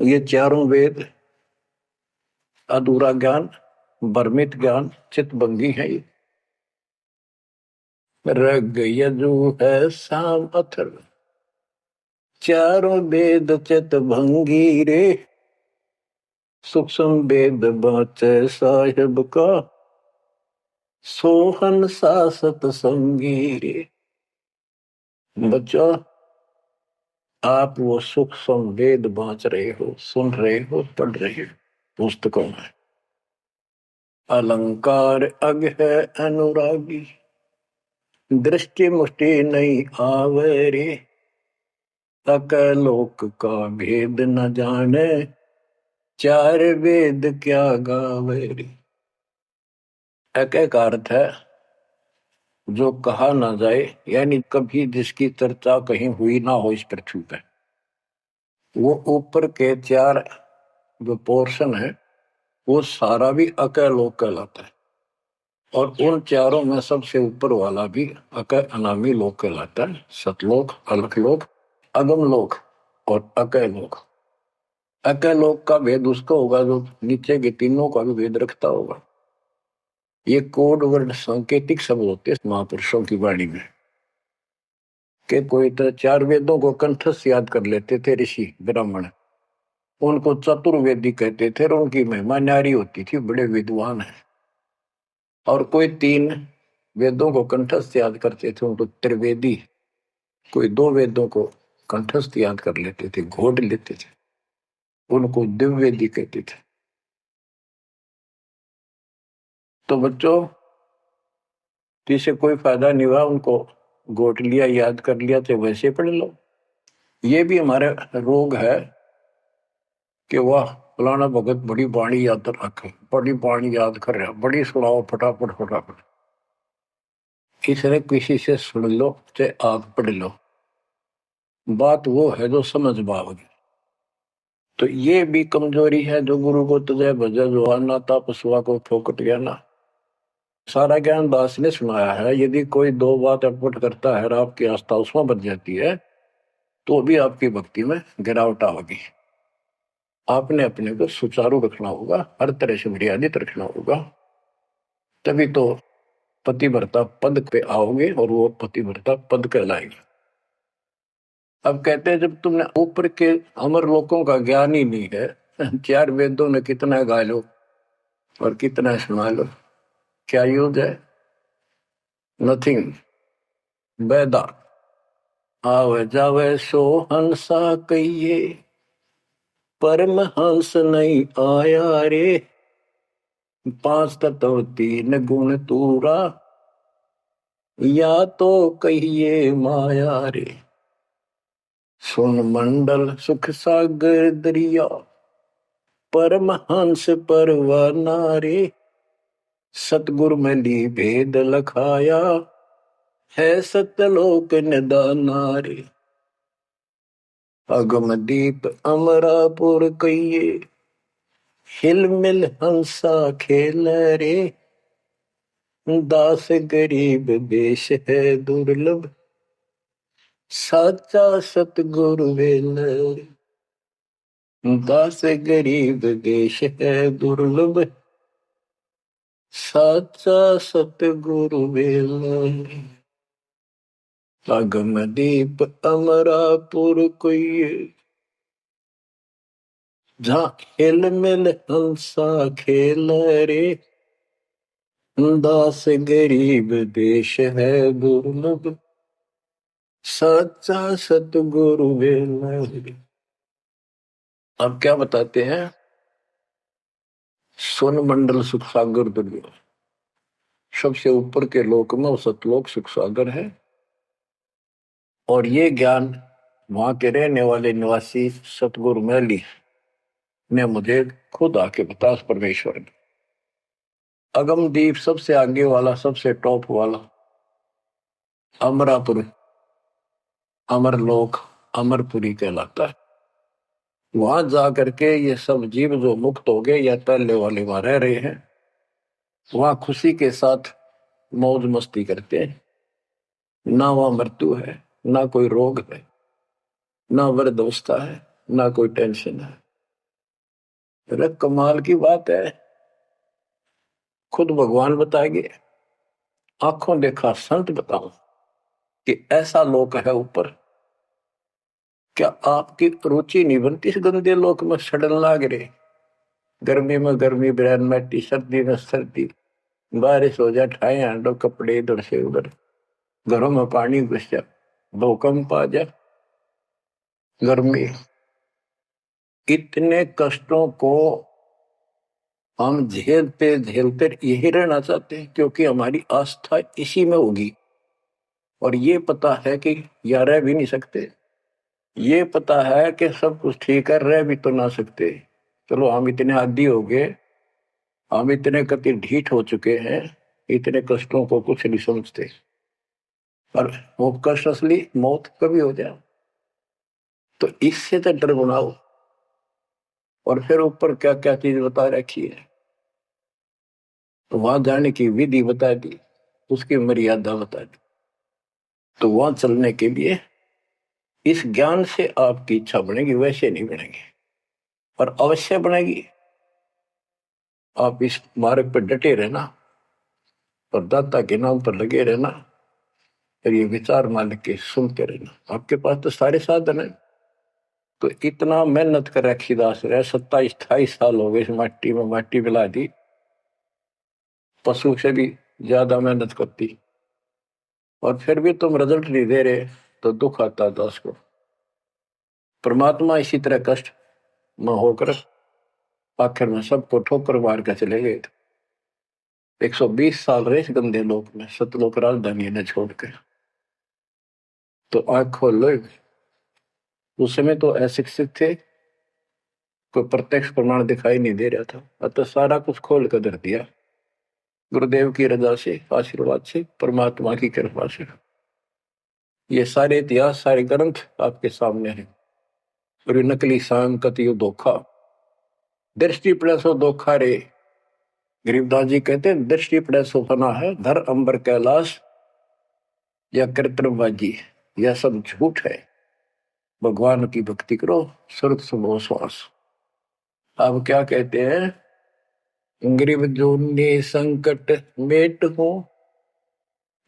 ये चारों वेद अधूरा ज्ञान, भ्रमित ज्ञान, चितभंगी है। ये रग यजु है साम अथर्व चारों वेद चितभंगी रे, सूक्ष्म वेद वाचे साहेब का सोहन सा सतसंगी रे। बच्चों, आप वो सूक्ष्म वेद बांच रहे हो, सुन रहे हो, पढ़ रहे हो पुस्तकों में। अलंकार अग है अनुरागी, दृष्टि मुष्टि नहीं आवे रे, अकलोक का भेद न जाने, चार वेद क्या गावे रे। एक अर्थ है जो कहा ना जाए, यानी कभी जिसकी चर्चा कहीं हुई ना हो इस पृथ्वी पे। वो ऊपर के चार जो पोर्शन है वो सारा भी अकलोक कहलाता है, और उन चारों में सबसे ऊपर वाला भी अनामी लोक कहलाता है। सतलोक, अलखलोक, अगमलोक और अकलोक। अकलोक का भेद उसका होगा जो नीचे के तीनों का भी भेद रखता होगा। ये कोड वर्ड सांकेतिक शब्द होते हैं महापुरुषों की वाणी में, कि कोई तो चार वेदों को कंठस्थ याद कर लेते थे ऋषि ब्राह्मण, उनको चतुर्वेदी कहते थे और उनकी महिमा न्यारी होती थी, बड़े विद्वान है। और कोई तीन वेदों को कंठस्थ याद करते थे, उनको त्रिवेदी। कोई दो वेदों को कंठस्थ याद कर लेते थे, घोट लेते थे, उनको दिव्यवेदी कहते थे। तो बच्चों, जिसे कोई फायदा नहीं हुआ, उनको घोट लिया, याद कर लिया, तो वैसे पढ़ लो। ये भी हमारा रोग है कि वह फलाना भगत बड़ी वाणी याद रखे, बड़ी वाणी याद कर रहा, बड़ी सुनाओ फटाफट फटाफट। इसने किसी से सुन लो चाहे आप पढ़ लो, बात वो है जो समझ पाओगे। तो ये भी कमजोरी है जो गुरु को तुझे भजे जो आना था पशुआ को फोकट गया ना। सारा ज्ञान दास ने सुनाया है। यदि कोई दो बात अटपट करता है और आपकी आस्था उसमें बच जाती है तो भी आपकी भक्ति में गिरावट होगी। आपने अपने को सुचारू रखना होगा, हर तरह से मर्यादित रखना होगा, तभी तो पतिव्रता पद पे आओगे और वो पतिव्रता पद कहलाएगी। अब कहते हैं जब तुमने ऊपर के अमर लोकों का ज्ञान ही नहीं है, चार वेदों में कितना गा लो और कितना सुना लो, क्या यूज है? नथिंग। बैदा आवे जावे सो हंसा कहिए, परमहंस नहीं आया रे, पांच तत्व तीन गुण तूरा, या तो कहिए माया रे। सुन मंडल सुख सागर दरिया, परमहंस परवाना रे, सतगुरु में ली भेद लखाया, है सतलोक निदाना रे। अगम दीप अमरापुर कहिए, हिल मिल हंसा खेल रे, दास गरीब देश है दुर्लभ, साचा सतगुरु वेल। दास गरीब देश है दुर्लभ, साचा सतगुरु वेल। अगम दीप अमरापुर कोई, जहाँ हिल मिल हंसा खेल रे, दास गरीब देश है दुर्लभ, सच्चा सतगुरु वेल। अब क्या बताते हैं? सुन मंडल सुख सागर दुर्लभ, सबसे ऊपर के लोक में वो सतलोक सुख सागर है। और ये ज्ञान वहां के रहने वाले निवासी सतगुरु में ली, ने मुझे खुद आके बता परमेश्वर ने। अगमदीप सबसे आगे वाला, सबसे टॉप वाला, अमरापुर, अमरलोक, अमरपुरी कहलाता है। वहां जा करके ये सब जीव जो मुक्त हो गए या पहले वाले वहां रह रहे हैं, वहां खुशी के साथ मौज मस्ती करते हैं। ना वहां मृत्यु है, ना कोई रोग है, ना वृद्धावस्था है, ना कोई टेंशन है। अरे कमाल की बात है, खुद भगवान बताएंगे, आंखों देखा संत बताओ कि ऐसा लोक है ऊपर। क्या आपकी रुचि नहीं बनती इस गंदे लोक में सड़न लाग रहे? गर्मी में गर्मी ब्रैन मैटी, सर्दी में सर्दी, बारिश हो जाए ठाए हांडो कपड़े इधर से उधर, घरों में पानी घुस जाए, भूकंप आ जाए, गर्मी, इतने कष्टों को हम झेलते झेलते यही रहना चाहते हैं, क्योंकि हमारी आस्था इसी में होगी। और ये पता है कि या रह भी नहीं सकते, ये पता है कि सब कुछ ठीक है, रह भी तो ना सकते। चलो हम इतने आदी हो गए, हम इतने कति ढीठ हो चुके हैं, इतने कष्टों को कुछ नहीं समझते। पर वो कष्ट असली मौत कभी हो जाए, तो इससे तो डर बनाओ। और फिर ऊपर क्या क्या चीज बता रखी है, तो वहां जाने की विधि बता दी, उसकी मर्यादा बता दी। तो वहां चलने के लिए इस ज्ञान से आपकी इच्छा बनेगी, वैसे नहीं बनेगी, और अवश्य बनेगी। आप इस मार्ग पर डटे रहना और दाता के नाम पर लगे रहना, और ये विचार मालिक के सुनते रहना। आपके पास तो सारे साधन है। तो इतना मेहनत कर रखी दास रहे, 27-28 साल हो गए इस माटी में, माटी मिला दी, पशु से भी ज्यादा मेहनत करती, और फिर भी तुम रिजल्ट नहीं दे रहे, तो दुख आता दास को। परमात्मा इसी तरह कष्ट में होकर आखिर में सबको ठोकर मार कर चले गए थे। 120 साल रहे इस गंदे लोक में, सतलोक राजधानी ने छोड़ के। तो आंख खोल लो। उस समय तो अशिक्षित थे, कोई प्रत्यक्ष प्रमाण दिखाई नहीं दे रहा था, अतः सारा कुछ खोल कर धर दिया, गुरुदेव की रजा से, आशीर्वाद से, परमात्मा की कृपा से। ये सारे इतिहास, सारे ग्रंथ आपके सामने हैं। और नकली सांग कतियो धोखा, दृष्टि पड़े सो धोखा रे। गरीबदास जी कहते हैं दृष्टि पड़े सो फना है, धर अंबर कैलाश या कृत्रिमबाजी, यह सब झूठ है। भगवान की भक्ति करो, सुरत सुबह श्वास। अब क्या कहते हैं, गरीब जूनी संकट मेट हो,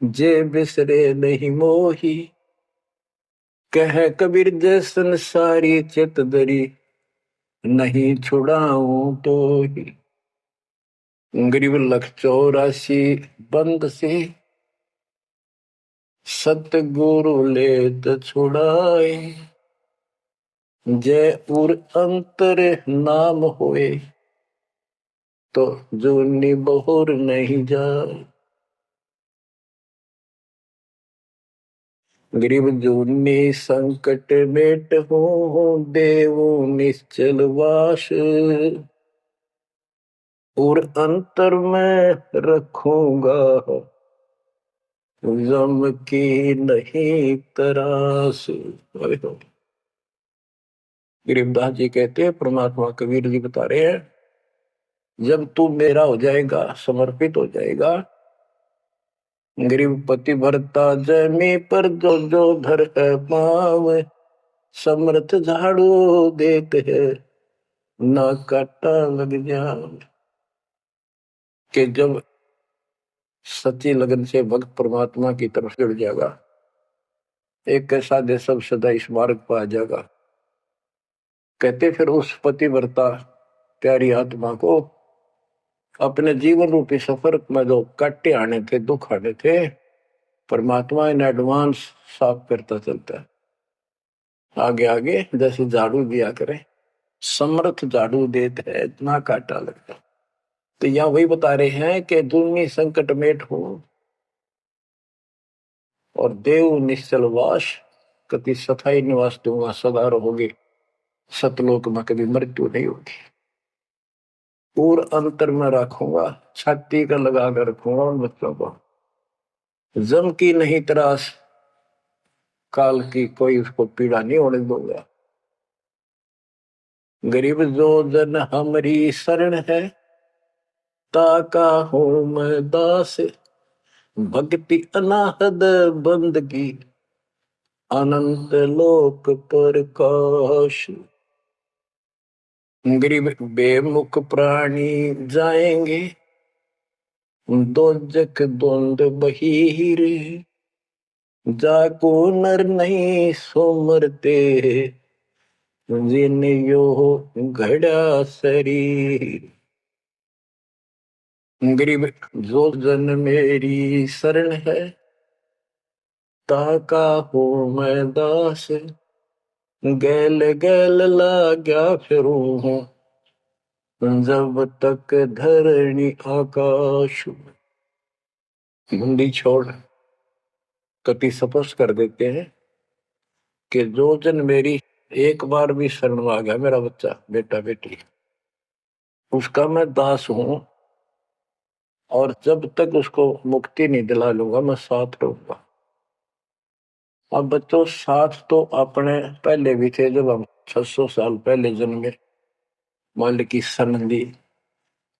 जे बिसरे नहीं मोही। कह कबीर जय संसारी चित दरी, नहीं छुड़ाऊं तो ही। गरीब लख 84 बंद से, सतगुरु लेत छुड़ाए। जय उर अंतर नाम होए, तो जूनी बहुर नहीं जाए। गरीब जूनी संकट मेट हो, देव निश्चल वास। और अंतर में रखूंगा, जम की नहीं तरास। गरीबदास जी कहते हैं, परमात्मा कबीर जी बता रहे हैं, जब तू मेरा हो जाएगा, समर्पित हो जाएगा, गरीब पति भरता जमी पर जो जो धर है पाव, समर्थ झाड़ू देते है, ना काटा लग जाए। कि जब सच्ची लगन से भक्त परमात्मा की तरफ जुड़ जाएगा, एक कैसा दे सब सदा इस मार्ग पर आ जाएगा। कहते फिर उस पतिव्रता प्यारी आत्मा को अपने जीवन रूपी सफर में जो काटे आने थे, दुख आने थे, परमात्मा इन एडवांस साफ करता चलता है। आगे आगे जैसे झाड़ू दिया करे, समर्थ झाड़ू देते है, इतना काटा लगता। तो यहाँ वही बता रहे हैं कि दुर्मी संकट मेट हो, और देव निश्चल वास, कति सथाई निवास दूंगा, सदा रहोगे। सतलोक में कभी मृत्यु नहीं होगी। और अंतर में रखूंगा, छाती का लगा कर रखूंगा उन बच्चों को। जम की नहीं त्रास, काल की कोई उसको पीड़ा नहीं होने दूंगा। गरीब जो जन हमारी शरण है, ताका हूं मैं दास। भक्ति अनाहद बंदगी, अनंत लोक प्रकाश। गरीब बेमुख प्राणी जाएंगे, दोजक द्वंद बहीर। जाको नर नहीं सोमरते, जिन यो घड़ा शरीर। गरीब जो जन मेरी शरण है, ताका हो मैं दास। गैल गैल लाग्या फिरूं हूँ, जब तक धरणी आकाश। मुंडी छोड़ कति स्पष्ट कर देते हैं कि जो जन मेरी एक बार भी शरण में आ गया, मेरा बच्चा बेटा बेटी, उसका मैं दास हूं, और जब तक उसको मुक्ति नहीं दिला लूंगा मैं साथ रहूंगा। अब बच्चों साथ तो अपने पहले भी थे, जब हम 600 साल पहले जन्मे, मालिक की शरण दी,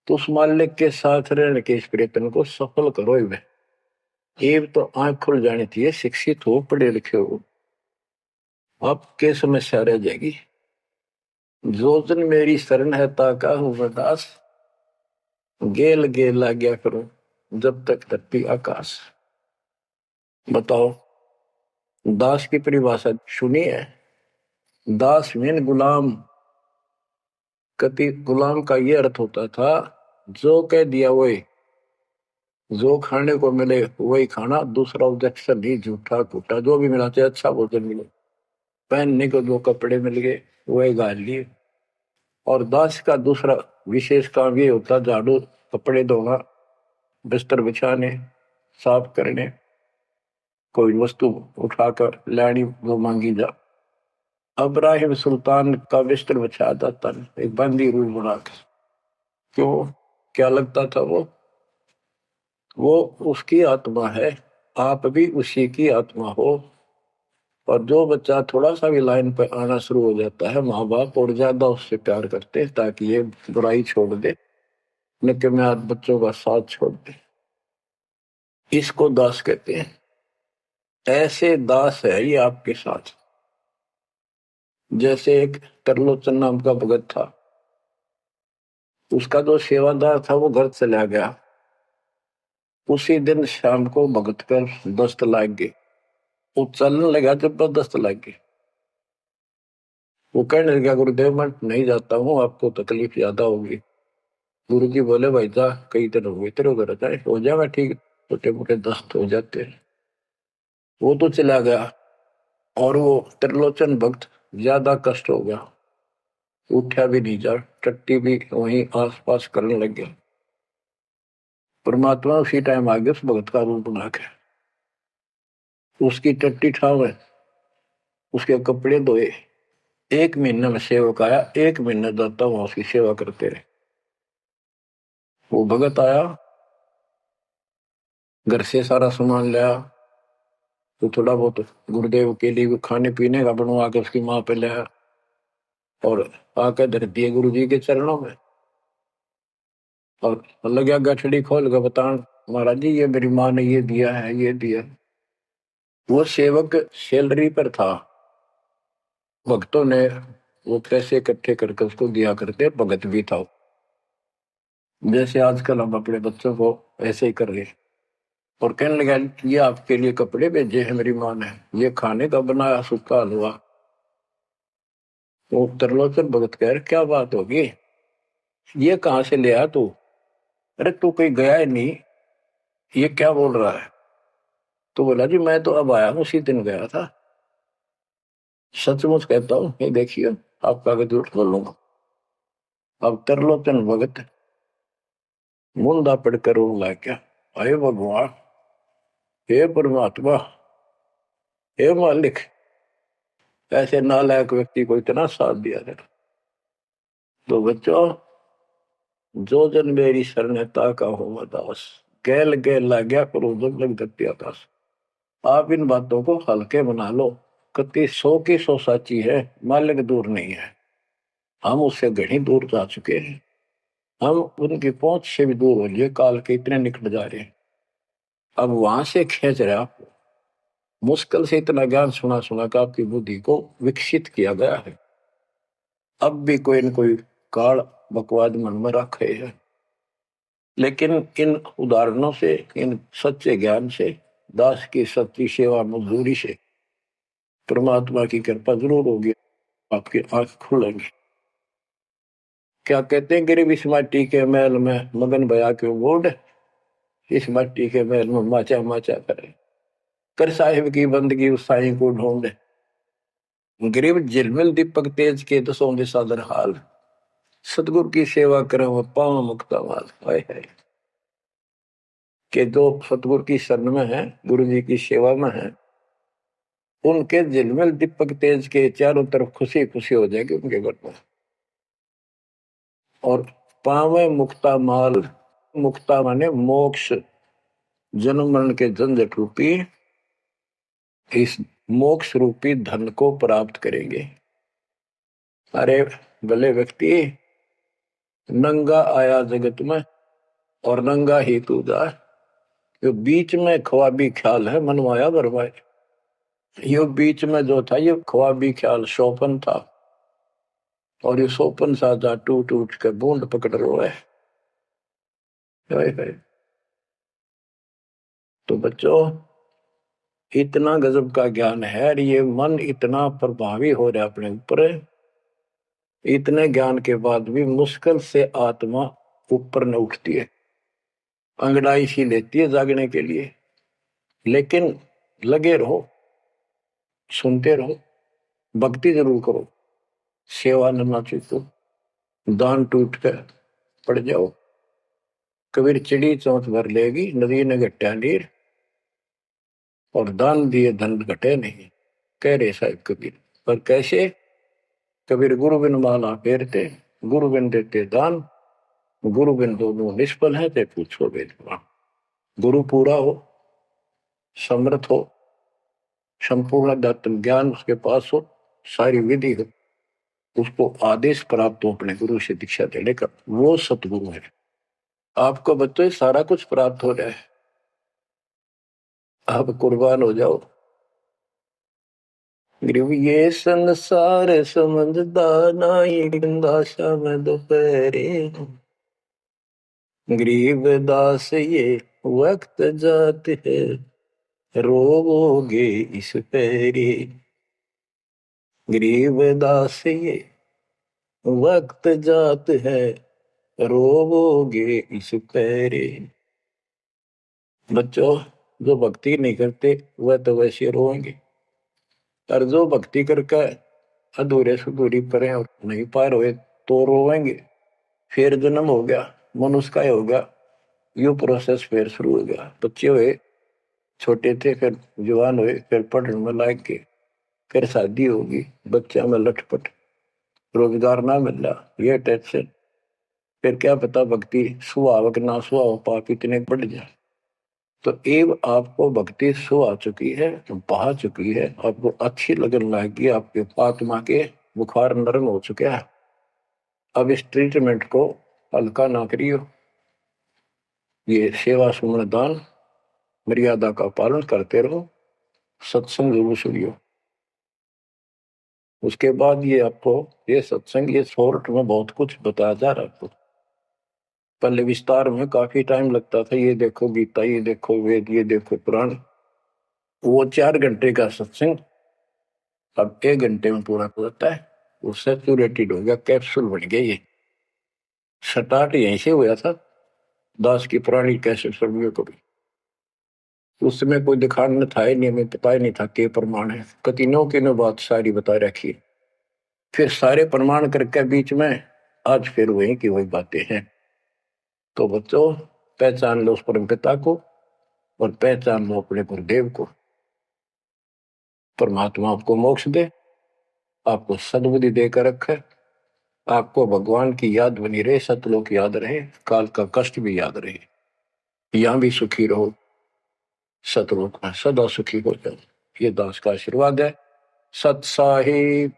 तो उस मालिक के साथ रहने के इस प्रयत्न को सफल करो ही वे। ये तो आंख खुल जानी चाहिए, शिक्षित हो, पढ़े लिखे हो, आपके समस्या रह जाएगी। जो जन मेरी शरण है, ताका हूं मैं दास। गेल गेल आ गया करो, जब तक धरती आकाश। बताओ, दास की परिभाषा सुनी है? दास मीन गुलाम। कति गुलाम का ये अर्थ होता था, जो कह दिया वही, जो खाने को मिले वही खाना, दूसरा ऑब्जेक्शन नहीं, झूठा फूटा जो भी मिला, चाहे अच्छा भोजन मिले, पहनने को जो कपड़े मिल गए वही गाल लिए। और दास का दूसरा विशेष काम ये होता, झाड़ू, कपड़े धोना, बिस्तर बिछाने, साफ करने, कोई वस्तु उठाकर लानी वो मांगी जा। अब्राहिम सुल्तान का बिस्तर बिछाया जाता है एक बंदी रूल बना के। क्यों? क्या लगता था वो उसकी आत्मा है, आप भी उसी की आत्मा हो। और जो बच्चा थोड़ा सा भी लाइन पर आना शुरू हो जाता है, माँ बाप और ज्यादा उससे प्यार करते हैं ताकि ये बुराई छोड़ दे, लेकिन मैं आज बच्चों का साथ छोड़ दे। इसको दास कहते हैं। ऐसे दास है ये आपके साथ। जैसे एक तरलोचन नाम का भगत था, उसका जो सेवादार था वो घर चला गया। उसी दिन शाम को भगत कर दस्त लाग गई, वो चलने लगा, जबरदस्त लाग गई। वो कहने लगा, गुरुदेव मैं नहीं जाता हूँ, आपको तकलीफ ज्यादा होगी। गुरु जी बोले, भाई जा, कई दिन हो गए तेरे घर जाए, हो जाएगा ठीक, छोटे मोटे दस्त हो जाते हैं। वो तो चला गया, और वो त्रिलोचन भक्त ज्यादा कष्ट हो गया, उठा भी नहीं जा, टट्टी भी वहीं आस पास करने लग गया। परमात्मा उसी टाइम आ गया उस भगत का रूप बना के, उसकी टट्टी ठावे, उसके कपड़े धोए। 1 महीने में सेवक आया, 1 महीने जाता वहां उसकी सेवा करते रहे। वो भगत आया, घर से सारा सामान लाया, तो थोड़ा बहुत गुरुदेव के लिए खाने पीने का बनवा के उसकी माँ पे लाया, और आकर धर दिए गुरु जी के चरणों में। और लगा गठड़ी खोल के बतान, महाराज जी ये मेरी माँ ने ये दिया है, ये दिया। वो सेवक सैलरी पर था, भक्तों ने वो पैसे इकट्ठे करके उसको दिया करते, भगत भी था। जैसे आजकल हम अपने बच्चों को ऐसे ही कर रहे हैं। और कहने लगा, ये आपके लिए कपड़े भेजे हैं मेरी माँ ने, ये खाने का बनाया सूखा हलवा। वो त्रिलोचन भगत कह रहे, क्या बात होगी, ये कहाँ से ले आया तू? अरे तू कहीं गया ही नहीं, ये क्या बोल रहा है? तो बोला, जी मैं तो अब आया हूँ, उसी दिन गया था। सचमुच कहता हूँ, ये देखिए आपका अगर झूठ बोलूंगा। अब त्रिलोचन भगत मुंदा पड़कर रोने लग गया, अरे भगवान, हे परमात्मा, हे मालिक, ऐसे नालायक व्यक्ति को इतना साथ दिया जाए। तो बच्चों, जो जन मेरी शरणता का हो दास, गैल गैल लाग्या करो जब लग दत्ती आकाश। आप इन बातों को हल्के बना लो, कति 100 की 100 साची है, मालिक दूर नहीं है। हम उससे घनी दूर जा चुके हैं, हम उनकी पहुंच से भी दूर हो लिए, काल के इतने निकट जा रहे हैं। अब वहां से खींच रहे आप, मुश्किल से इतना ज्ञान सुना सुना कर आपकी बुद्धि को विकसित किया गया है। अब भी कोई न कोई काल बकवाद मन में रखे है, लेकिन इन उदाहरणों से, इन सच्चे ज्ञान से, दास की सच्ची सेवा मजदूरी से परमात्मा की कृपा जरूर होगी, आपकी आंख खुलेंगी। क्या कहते हैं, गिरिव इस माटी के महल में मगन भया क्यों गोड, इस मिट्टी के महल में माचा माचा करे, कर साहिब की बंदगी उस साईं को ढूंढे। गरीब झिलमिल दीपक तेज के दसों दिशा दर हाल, सतगुरु की सेवा करे वो पाव मुक्ता माल। हाय हाय, के जो सतगुरु की शरण में है, गुरु जी की सेवा में है, उनके झिलमिल दीपक तेज के चारों तरफ खुशी खुशी हो जाएगी उनके घर में। और पावे मुक्ता माल, मुक्ता माने मोक्ष, जन्म मरण के झंझट रूपी इस मोक्ष रूपी धन को प्राप्त करेंगे। अरे भले व्यक्ति, नंगा आया जगत में और नंगा ही तू जा, यो बीच में ख्वाबी ख्याल है मनवाया बरवाए। यो बीच में जो था ये ख्वाबी ख्याल सोपन था, और ये सोपन साजा टूट टूट के बूंद पकड़ रो है। तो बच्चों, इतना गजब का ज्ञान है, और ये मन इतना प्रभावी हो रहा है अपने ऊपर, इतने ज्ञान के बाद भी मुश्किल से आत्मा ऊपर न उठती है, अंगड़ाई सी लेती है जागने के लिए। लेकिन लगे रहो, सुनते रहो, भक्ति जरूर करो, सेवा न नाचो, तो दान टूट कर पड़ जाओ। कबीर चिड़ी चौंच भर लेगी, नदी ने घटा नीर, और दान दिए धन घटे नहीं, कह रहे साहब कबीर। पर कैसे? कबीर गुरु बिन माला फेरते, गुरु बिन देते दान, गुरु बिन दोनों निष्फल है, ते पूछो वेदवान। गुरु पूरा हो, समर्थ हो, संपूर्ण अध्यात्म ज्ञान उसके पास हो, सारी विधि हो, उसको आदेश प्राप्त हो अपने गुरु से दीक्षा देने का, वो सतगुरु है। आपको बच्चों सारा कुछ प्राप्त हो रहा है, आप कुर्बान हो जाओ। ये संसार समझदा नाई, दासा में दोपहरे, गरीब दास ये वक्त जात है, रोवोगे इस पैरे। गरीब दास ये वक्त जात है, रोवोगे इस पैरे। बच्चों, जो भक्ति नहीं करते वह तो वैसे रोएंगे, और जो भक्ति करके अधूरे सुधूरी परे और नहीं पार हुए तो रोएंगे। फिर जन्म हो गया, मनुष्य का हो गया, यू प्रोसेस फिर शुरू हो गया। बच्चे हुए, छोटे थे, फिर जवान हुए, फिर पढ़ने में लायक के, फिर शादी होगी, बच्चा में लटपट, रोजगार ना मिल रहा, ये टेंशन, फिर क्या पता भक्ति सुहावक ना सुहाव पाप इतने बढ़ जाए। तो एव आपको भक्ति सो आ चुकी है, बहा चुकी है, आपको अच्छी लगन लगी, आपके आत्मा के बुखार नरम हो चुके हैं। अब इस ट्रीटमेंट को हल्का ना करियो, ये सेवा सुमन दान मर्यादा का पालन करते रहो, सत्संग जरूर सुनियो। उसके बाद ये आपको ये सत्संग, ये शॉर्ट में बहुत कुछ बताया जा रहा है आपको। पहले विस्तार में काफी टाइम लगता था, ये देखो गीता, ये देखो वेद, ये देखो पुराण, वो 4 घंटे का सत्संग अब 1 घंटे में पूरा हो जाता है। वो सैचुरेटेड हो गया, कैप्सूल बन गया। ये स्टार्ट यहीं से हुआ था, दास की पुरानी कैसेट सर्वियों को भी। उस समय कोई दिखाने था ही नहीं, हमें पता ही नहीं था के प्रमाण है, कतिनों की नो बात सारी बता रखी। फिर सारे प्रमाण करके बीच में आज फिर वही की वही बातें हैं। तो बच्चों, पहचान लो उस परम पिता को, और पहचान लो अपने गुरुदेव को। परमात्मा आपको मोक्ष दे, आपको सद्बुद्धि देकर रखे, आपको भगवान की याद बनी रहे, सतलोक याद रहे, काल का कष्ट भी याद रहे, यहां भी सुखी रहो, सतलोक में सदा सुखी हो जाओ। ये दास का आशीर्वाद है। सत साहिब।